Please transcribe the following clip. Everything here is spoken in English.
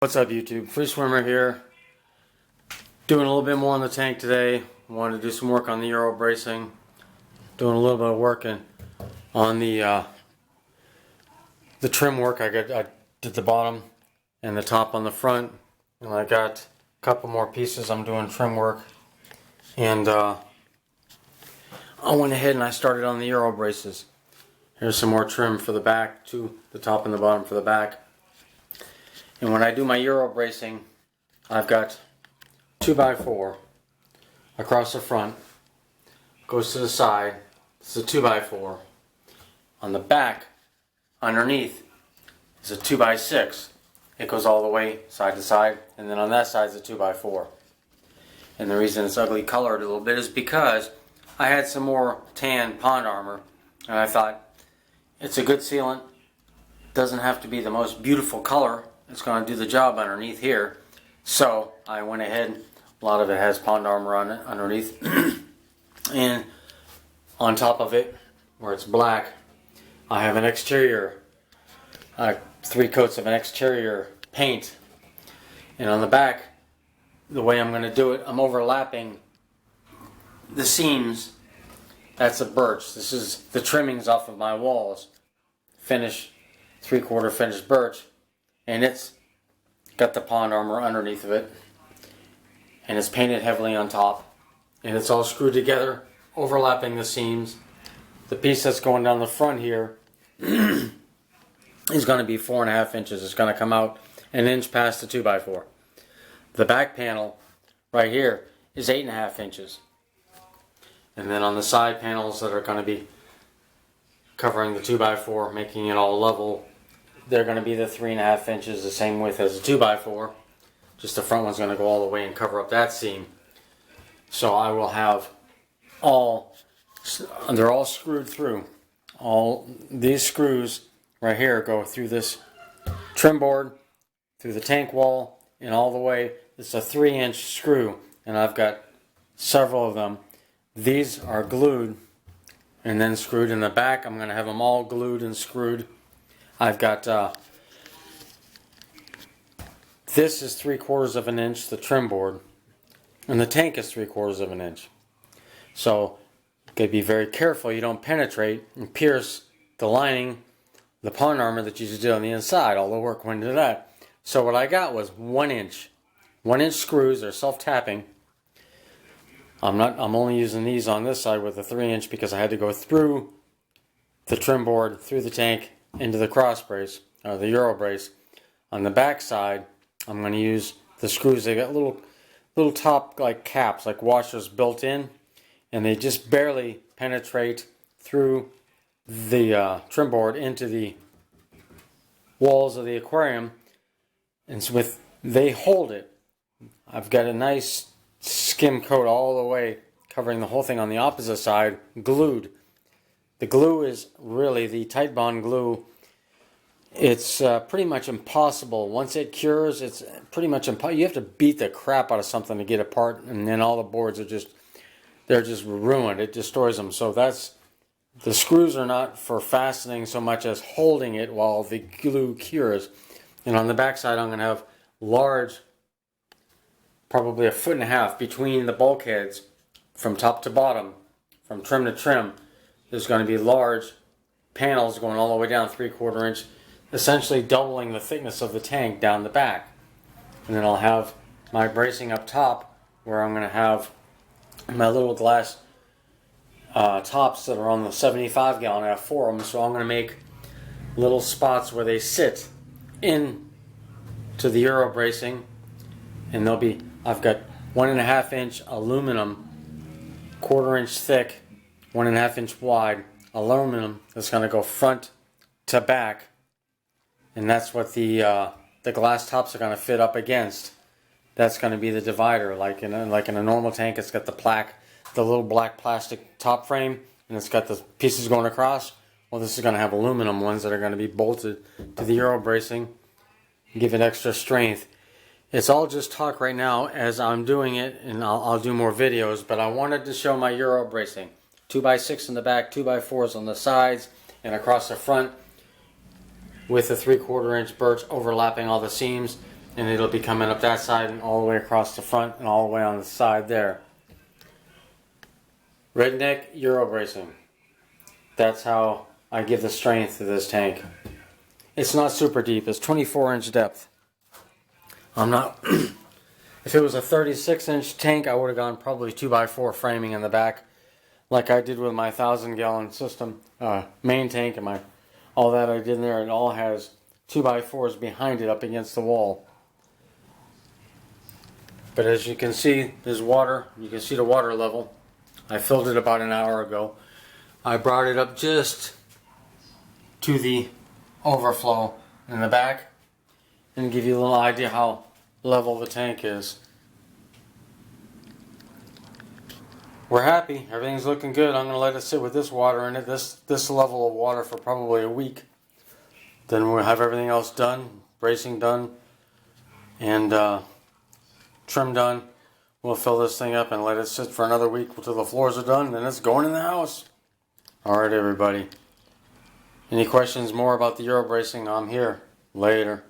What's up YouTube? Free Swimmer here. Doing a little bit more on the tank today. Wanted to do some work on the Euro bracing. Doing a little bit of work on the trim work. I did the bottom and the top on the front. And I got a couple more pieces I'm doing trim work. And I went ahead and I started on the Euro braces. Here's some more trim for the back, to the top and the bottom for the back. And when I do my Euro bracing, I've got 2x4 across the front, goes to the side, it's a 2x4. On the back, underneath, is a 2x6. It goes all the way side to side, and then on that side is a 2x4. And the reason it's ugly colored a little bit is because I had some more tan pond armor, and I thought it's a good sealant, doesn't have to be the most beautiful color. It's going to do the job underneath here. So I went ahead, a lot of it has pond armor on it underneath. And on top of it, where it's black, I have an exterior, 3 coats of an exterior paint. And on the back, the way I'm going to do it, I'm overlapping the seams. That's a birch. This is the trimmings off of my walls. Finished, 3/4 finished birch. And it's got the pond armor underneath of it, and it's painted heavily on top, and it's all screwed together, overlapping the seams. The piece that's going down the front here is going to be 4.5 inches. It's going to come out an inch past the 2x4. The back panel right here is 8.5 inches, and then on the side panels that are going to be covering the 2x4, making it all level, they're going to be the 3.5 inches, the same width as a 2x4. Just the front one's going to go all the way and cover up that seam. So I will have they're all screwed through. All these screws right here go through this trim board, through the tank wall, and all the way. It's a 3-inch screw, and I've got several of them. These are glued and then screwed in the back. I'm going to have them all glued and screwed. I've got, this is 3/4 of an inch, the trim board, and the tank is 3/4 of an inch. So, you gotta be very careful you don't penetrate and pierce the lining, the pond armor that you just did on the inside. All the work went into that. So what I got was 1 inch. 1-inch screws, they're self-tapping. I'm only using these on this side with a 3-inch because I had to go through the trim board, through the tank, into the cross brace, or the Euro brace. On the back side, I'm going to use the screws. They got little top like caps, like washers built in, and they just barely penetrate through the trim board into the walls of the aquarium, and so they hold it. I've got a nice skim coat all the way covering the whole thing on the opposite side, glued. The glue is really the Tight Bond glue. It's pretty much impossible. Once it cures, it's pretty much impossible. You have to beat the crap out of something to get it apart, and then all the boards are they're just ruined. It destroys them. So the screws are not for fastening so much as holding it while the glue cures. And on the back side, I'm going to have large, probably 1.5 feet between the bulkheads from top to bottom, from trim to trim. There's going to be large panels going all the way down 3/4 inch, essentially doubling the thickness of the tank down the back. And then I'll have my bracing up top, where I'm going to have my little glass tops that are on the 75 gallon. I have 4 of them, so I'm going to make little spots where they sit in to the Euro bracing, and I've got 1.5 inch aluminum, 1/4 inch thick, 1.5 inch wide aluminum that's going to go front to back, and that's what the glass tops are going to fit up against. That's going to be the divider. Like in a normal tank, it's got the little black plastic top frame, and it's got the pieces going across. Well, this is going to have aluminum ones that are going to be bolted to the Euro bracing, give it extra strength. It's all just talk right now as I'm doing it, and I'll do more videos, but I wanted to show my Euro bracing. 2x6 in the back, 2x4s on the sides, and across the front with a 3/4 inch birch overlapping all the seams. and it'll be coming up that side and all the way across the front and all the way on the side there. Redneck Euro bracing. That's how I give the strength to this tank. It's not super deep. It's 24-inch depth. I'm not... If it was a 36-inch tank, I would have gone probably 2x4 framing in the back, like I did with my 1,000-gallon system, main tank, and all that I did in there. It all has 2x4s behind it up against the wall. But as you can see, there's water. You can see the water level. I filled it about an hour ago. I brought it up just to the overflow in the back and give you a little idea how level the tank is. We're happy. Everything's looking good. I'm going to let it sit with this water in it, this level of water, for probably a week. Then we'll have everything else done, bracing done, and trim done. We'll fill this thing up and let it sit for another week until the floors are done, and then it's going in the house. Alright, everybody. Any questions more about the Euro bracing? I'm here. Later.